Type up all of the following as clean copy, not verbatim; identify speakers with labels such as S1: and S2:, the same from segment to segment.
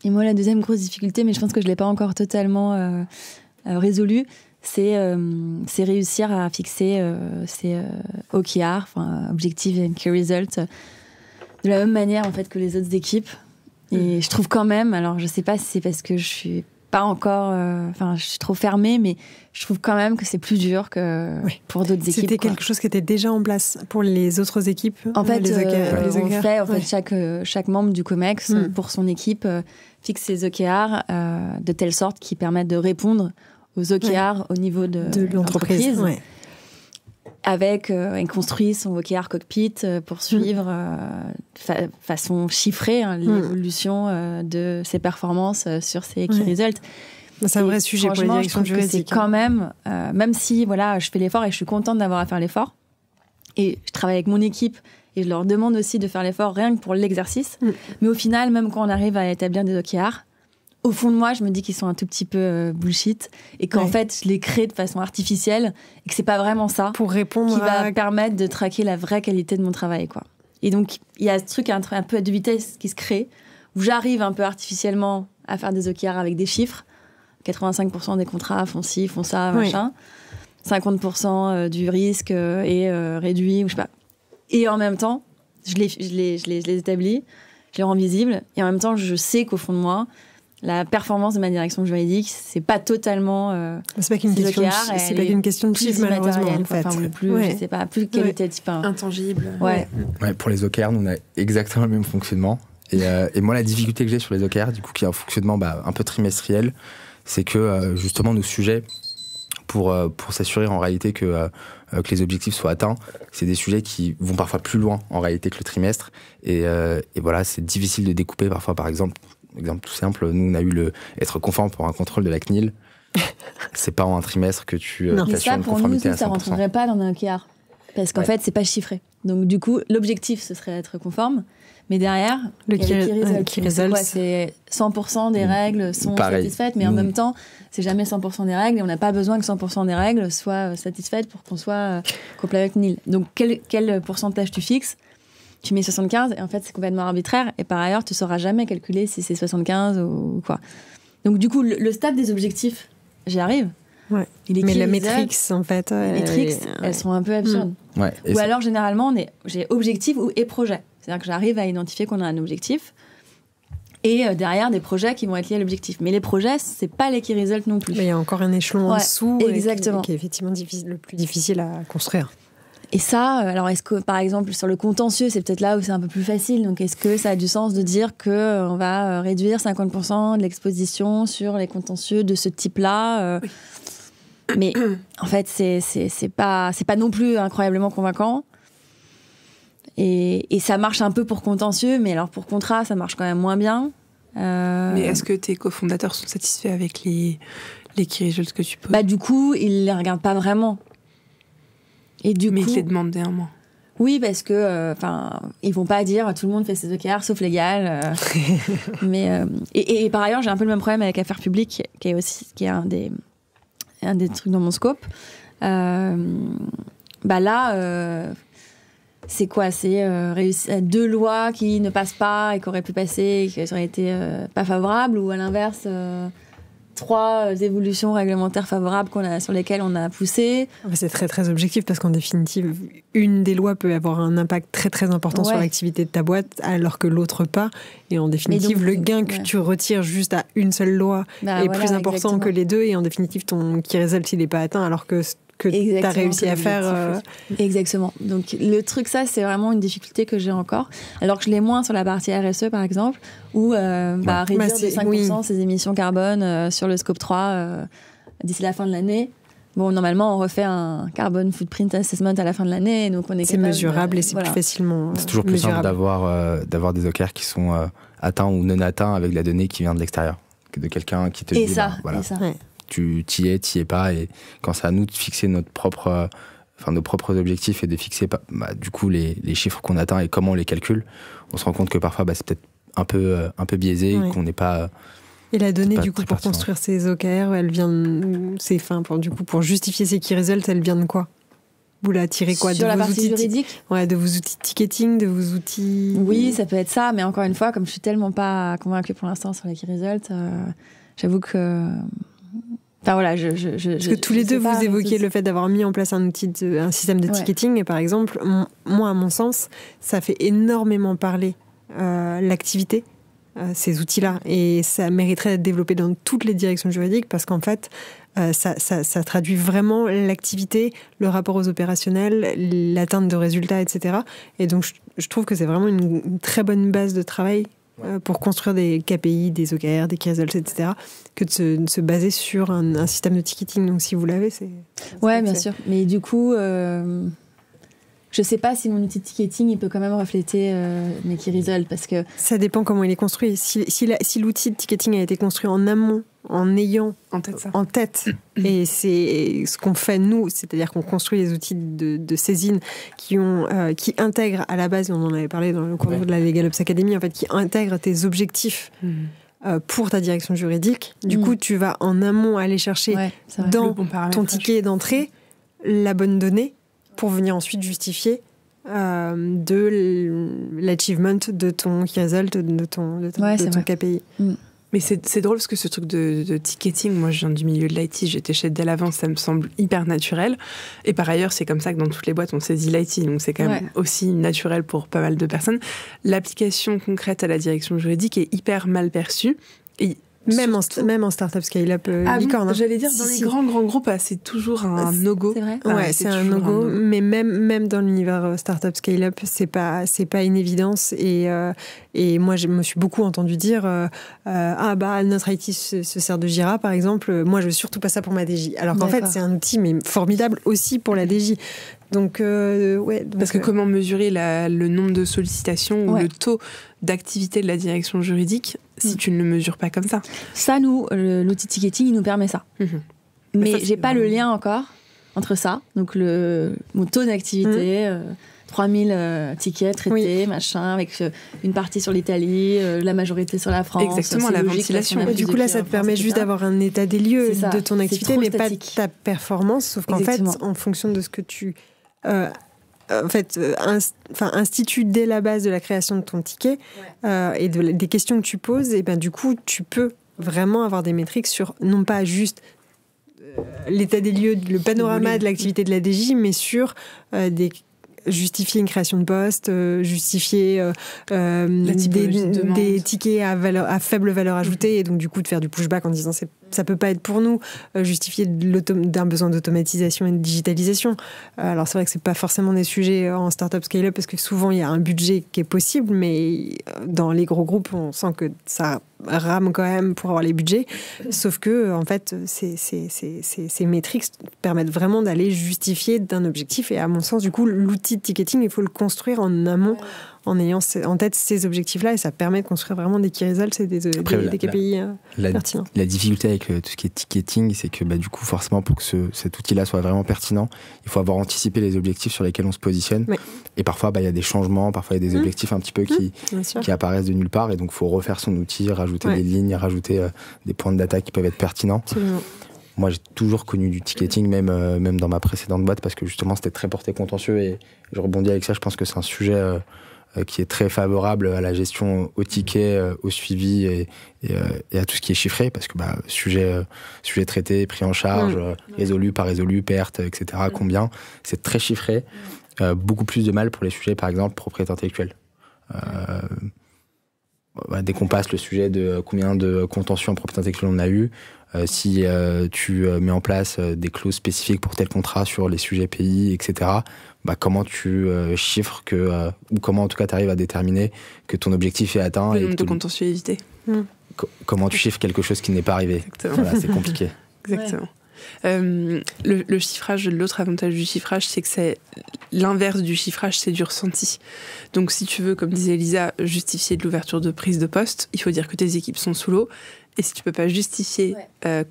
S1: Et moi, la deuxième grosse difficulté, mais je pense que je ne l'ai pas encore totalement résolue, c'est réussir à fixer ces OKR, enfin Objective and Key Result, de la même manière en fait que les autres équipes. Et je trouve quand même, alors je ne sais pas si c'est parce que je suis pas encore, je suis trop fermée, mais je trouve quand même que c'est plus dur que pour d'autres équipes.
S2: C'était quelque chose qui était déjà en place pour les autres équipes.
S1: En fait,
S2: les
S1: chaque membre du COMEX pour son équipe fixe ses OKR de telle sorte qu'ils permettent de répondre aux OKR au niveau de l'entreprise. Ouais. Avec, il construit son OKR cockpit pour suivre façon chiffrée l'évolution de ses performances sur ses key results.
S2: C'est un vrai sujet pour les directions juridiques.
S1: C'est quand même, même si voilà, je fais l'effort et je suis contente d'avoir à faire l'effort, et je travaille avec mon équipe et je leur demande aussi de faire l'effort rien que pour l'exercice, mais au final, même quand on arrive à établir des OKR, au fond de moi, je me dis qu'ils sont un tout petit peu bullshit et qu'en fait, je les crée de façon artificielle et que c'est pas vraiment ça
S2: pour répondre
S1: qui va permettre de traquer la vraie qualité de mon travail, quoi. Et donc, il y a ce truc un peu à deux vitesses qui se crée, où j'arrive un peu artificiellement à faire des OKR avec des chiffres. 85% des contrats font ci, font ça, machin. 50% du risque est réduit, ou je sais pas. Et en même temps, je les établis, je les rends visibles, et en même temps, je sais qu'au fond de moi, la performance de ma direction juridique, c'est pas totalement.
S2: C'est pas qu'une question de chiffre, malheureusement, en fait.
S1: Je sais pas, plus qualitatif.
S2: Intangible.
S3: Ouais, pour les OKR, nous, on a exactement le même fonctionnement. Et moi, la difficulté que j'ai sur les OKR, du coup, qui est un fonctionnement un peu trimestriel, c'est que justement, nos sujets, pour s'assurer en réalité que les objectifs soient atteints, c'est des sujets qui vont parfois plus loin en réalité que le trimestre. Et voilà, c'est difficile de découper parfois, par exemple tout simple, nous on a eu être conforme pour un contrôle de la CNIL. C'est pas en un trimestre que tu assures une conformité à 100%.
S1: Ça rentrerait pas dans un OKR parce qu'en fait c'est pas chiffré. Donc du coup l'objectif ce serait d'être conforme, mais derrière
S2: le key result,
S1: c'est 100% des règles sont satisfaites, mais en même temps c'est jamais 100% des règles et on n'a pas besoin que 100% des règles soient satisfaites pour qu'on soit compliant avec CNIL. Donc quel pourcentage tu fixes? Tu mets 75 et en fait c'est complètement arbitraire et par ailleurs tu sauras jamais calculer si c'est 75 ou quoi. Donc du coup le stade des objectifs, j'y arrive.
S2: Ouais. Mais la métrique en fait,
S1: les métriques elles sont un peu absurdes.
S3: Ouais,
S1: ou alors généralement j'ai objectif et projet. C'est-à-dire que j'arrive à identifier qu'on a un objectif et derrière des projets qui vont être liés à l'objectif. Mais les projets c'est pas les key results non plus.
S2: Mais il y a encore un échelon en dessous
S1: exactement.
S2: Qui est effectivement le plus difficile à construire.
S1: Et ça, alors est-ce que, par exemple, sur le contentieux, c'est peut-être là où c'est un peu plus facile. Donc, est-ce que ça a du sens de dire qu'on va réduire 50% de l'exposition sur les contentieux de ce type-là Mais en fait, c'est pas non plus incroyablement convaincant. Et ça marche un peu pour contentieux, mais alors pour contrat, ça marche quand même moins bien.
S4: Mais est-ce que tes cofondateurs sont satisfaits avec les key results que tu poses?
S1: Du coup, ils les regardent pas vraiment. Mais
S4: ils te les demandent un mois.
S1: Oui, parce que, ils vont pas dire tout le monde fait ses OKR sauf légal. Mais et par ailleurs, j'ai un peu le même problème avec Affaires publiques, qui est un des trucs dans mon scope. C'est quoi? C'est 2 lois qui ne passent pas et qui auraient pu passer, et qui auraient été pas favorables, ou à l'inverse. 3 évolutions réglementaires favorables sur lesquelles on a poussé.
S2: C'est très très objectif parce qu'en définitive, une des lois peut avoir un impact très très important sur l'activité de ta boîte alors que l'autre pas. Et en définitive, donc, le gain que tu retires juste à une seule loi est plus important que les deux. Et en définitive, ton key result, il n'est pas atteint alors que tu as réussi à faire.
S1: Exactement. Donc le truc, ça, c'est vraiment une difficulté que j'ai encore. Alors que je l'ai moins sur la partie RSE, par exemple, où réduire de 5% ses émissions carbone sur le scope 3 d'ici la fin de l'année. Bon, normalement, on refait un carbon footprint assessment à la fin de l'année, donc on est
S2: capable. C'est mesurable et c'est plus facilement.
S3: C'est toujours plus simple d'avoir des OKR qui sont atteints ou non atteints avec la donnée qui vient de l'extérieur que de quelqu'un qui te dit.
S1: Et ça.
S3: Ouais. Tu t'y es pas, et quand c'est à nous de fixer nos propres objectifs et de fixer du coup les chiffres qu'on atteint et comment on les calcule, on se rend compte que parfois c'est peut-être un peu biaisé, qu'on n'est pas.
S2: Et la donnée du coup pour construire ces OKR, elle vient pour justifier ces key results, elle vient de quoi? vous la tirez quoi
S1: sur
S2: de
S1: la
S2: vos
S1: partie
S2: outils
S1: juridique.
S2: Ouais, de vos outils de ticketing, de vos outils.
S1: Oui, ça peut être ça, mais encore une fois, comme je suis tellement pas convaincue pour l'instant sur les key results, j'avoue que. Enfin voilà,
S2: Parce que tous les deux, vous évoquiez le fait d'avoir mis en place un système de ticketing, et par exemple, moi, à mon sens, ça fait énormément parler l'activité, ces outils-là, et ça mériterait d'être développé dans toutes les directions juridiques, parce qu'en fait, ça traduit vraiment l'activité, le rapport aux opérationnels, l'atteinte de résultats, etc. Et donc, je trouve que c'est vraiment une très bonne base de travail pour construire des KPI, des OKR, des key results, etc., que de se baser sur un système de ticketing. Donc, si vous l'avez, c'est...
S1: Ouais, bien sûr. Mais du coup, je sais pas si mon outil de ticketing, il peut quand même refléter mes key results, parce que...
S2: Ça dépend comment il est construit. Si l'outil de ticketing a été construit en amont, en ayant en tête et c'est ce qu'on fait nous, c'est-à-dire qu'on construit les outils de saisine qui intègrent à la base, on en avait parlé dans le cours de la Legal Ops Academy, en fait, qui intègrent tes objectifs pour ta direction juridique. Du coup, tu vas en amont aller chercher dans ton ticket d'entrée la bonne donnée pour venir ensuite justifier de l'achievement de ton key result, de ton KPI.
S4: Mais c'est drôle parce que ce truc de ticketing, moi je viens du milieu de l'IT, j'étais chez Dell avant, ça me semble hyper naturel. Et par ailleurs, c'est comme ça que dans toutes les boîtes, on saisit l'IT, donc c'est quand même aussi naturel pour pas mal de personnes. L'application concrète à la direction juridique est hyper mal perçue. Et
S2: même en start-up scale-up licorne.
S4: Bon, j'allais dire, dans les grands groupes, c'est toujours un no-go.
S1: C'est vrai.
S2: Ouais, c'est un no-go. Mais même dans l'univers start-up scale-up, c'est pas une évidence. Et moi, je me suis beaucoup entendu dire notre IT se sert de Jira, par exemple. Moi, je veux surtout pas ça pour ma DJ. Alors qu'en fait, c'est un outil mais formidable aussi pour la DJ. Donc,
S4: parce que comment mesurer le nombre de sollicitations ou le taux d'activité de la direction juridique si tu ne le mesures pas comme ça?
S1: Ça, nous, l'outil ticketing, il nous permet ça. Mais j'ai pas le lien encore entre ça, donc mon taux d'activité, 3000 tickets traités, machin, avec une partie sur l'Italie, la majorité sur la France.
S4: Exactement, la ventilation.
S2: Du coup, là, ça te permet juste d'avoir un état des lieux de ton activité, mais pas de ta performance, sauf qu'en fait, en fonction de ce que tu... institue dès la base de la création de ton ticket et des questions que tu poses, et ben du coup tu peux vraiment avoir des métriques sur non pas juste l'état des lieux, le panorama de l'activité de la DJ, mais sur justifier une création de poste, justifier des tickets à faible valeur ajoutée, et donc du coup de faire du pushback en disant ça peut pas être pour nous, justifier d'un besoin d'automatisation et de digitalisation. Alors c'est vrai que c'est pas forcément des sujets en startup scale-up parce que souvent il y a un budget qui est possible, mais dans les gros groupes on sent que ça rame quand même pour avoir les budgets, sauf que en fait ces métriques permettent vraiment d'aller justifier d'un objectif, et à mon sens du coup l'outil de ticketing il faut le construire en amont en ayant en tête ces objectifs-là, et ça permet de construire vraiment des key results et des KPI pertinents.
S3: La difficulté avec tout ce qui est ticketing, c'est que du coup, forcément, pour que cet outil-là soit vraiment pertinent, il faut avoir anticipé les objectifs sur lesquels on se positionne. Oui. Et parfois, il y a des changements, parfois il y a des objectifs un petit peu qui apparaissent de nulle part, et donc il faut refaire son outil, rajouter des lignes, rajouter des points de data qui peuvent être pertinents. Absolument. Moi, j'ai toujours connu du ticketing, même dans ma précédente boîte, parce que justement, c'était très porté contentieux, et je rebondis avec ça. Je pense que c'est un sujet qui est très favorable à la gestion au ticket, au suivi et à tout ce qui est chiffré, parce que sujet traité, pris en charge, résolu, pas résolu, perte, etc., combien, c'est très chiffré. Beaucoup plus de mal pour les sujets, par exemple, propriété intellectuelle. Dès qu'on passe le sujet de combien de contentieux en propriété intellectuelle on a eu, si tu mets en place des clauses spécifiques pour tel contrat sur les sujets pays, etc., comment tu chiffres ou comment en tout cas tu arrives à déterminer que ton objectif est atteint.
S4: Le nombre de contentieux évités.
S3: Comment tu chiffres quelque chose qui n'est pas arrivé.
S4: Exactement.
S3: Voilà, c'est compliqué.
S4: Exactement. Le chiffrage, l'autre avantage du chiffrage, c'est que c'est l'inverse du chiffrage, c'est du ressenti. Donc si tu veux, comme disait Elisa, justifier de l'ouverture de prise de poste, il faut dire que tes équipes sont sous l'eau. Et si tu peux pas justifier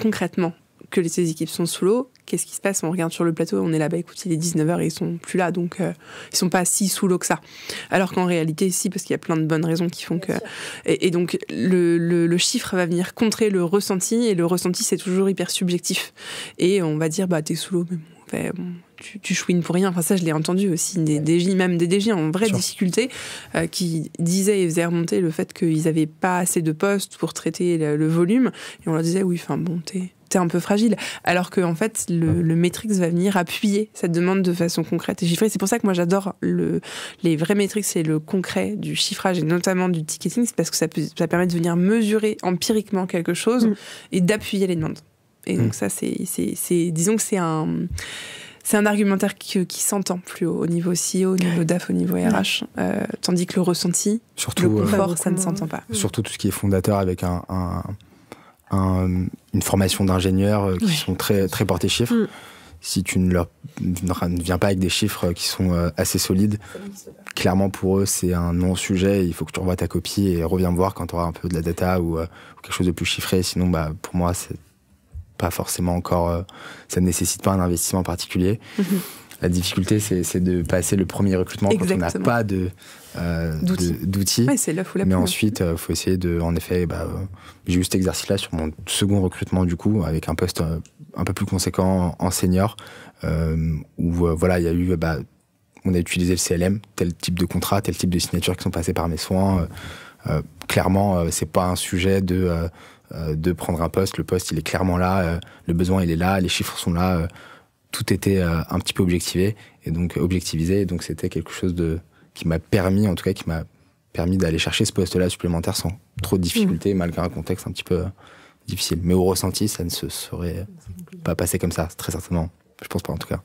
S4: concrètement que tes équipes sont sous l'eau, qu'est-ce qui se passe? On regarde sur le plateau, on est là, écoute, il est 19h et ils sont plus là, donc ils sont pas si sous l'eau que ça. Alors qu'en réalité, si, parce qu'il y a plein de bonnes raisons qui font que... Et donc, le chiffre va venir contrer le ressenti, et le ressenti, c'est toujours hyper subjectif. Et on va dire, t'es sous l'eau, mais bon, tu chouines pour rien. Enfin, ça, je l'ai entendu aussi, des DJ, même des DJ en vraie difficulté, qui disaient et faisaient remonter le fait qu'ils n'avaient pas assez de postes pour traiter le volume. Et on leur disait, oui, enfin bon, t'es un peu fragile. Alors que, en fait, le Matrix va venir appuyer cette demande de façon concrète et chiffrée. C'est pour ça que moi, j'adore les vrais Matrix et le concret du chiffrage et notamment du ticketing. C'est parce que ça permet de venir mesurer empiriquement quelque chose et d'appuyer les demandes. Et donc ça, disons que c'est un argumentaire qui s'entend plus au niveau CEO, au niveau DAF, au niveau RH, tandis que le ressenti, le confort, ça ne s'entend pas.
S3: Surtout tout ce qui est fondateur avec une formation d'ingénieurs qui sont très, très portés chiffres. Si tu ne viens pas avec des chiffres qui sont assez solides, clairement pour eux c'est un non-sujet. Il faut que tu revoies ta copie et reviens me voir quand tu auras un peu de la data ou quelque chose de plus chiffré. Sinon, pour moi, c'est pas forcément encore, ça ne nécessite pas un investissement particulier. La difficulté, c'est de passer le premier recrutement quand on n'a pas d'outils.
S4: Ouais, c'est l'œuf ou la poule.
S3: Mais ensuite, il faut essayer en effet, j'ai eu cet exercice-là sur mon second recrutement du coup, avec un poste un peu plus conséquent en senior, où voilà, il y a eu, on a utilisé le CLM, tel type de contrat, tel type de signature qui sont passés par mes soins. Clairement, c'est pas un sujet de prendre un poste. Le poste, il est clairement là, le besoin, il est là, les chiffres sont là. Tout était un petit peu objectivé et donc objectivisé. Et donc c'était quelque chose qui m'a permis d'aller chercher ce poste-là supplémentaire sans trop de difficultés, malgré un contexte un petit peu difficile. Mais au ressenti, ça ne se serait pas passé comme ça, très certainement. Je pense pas en tout cas.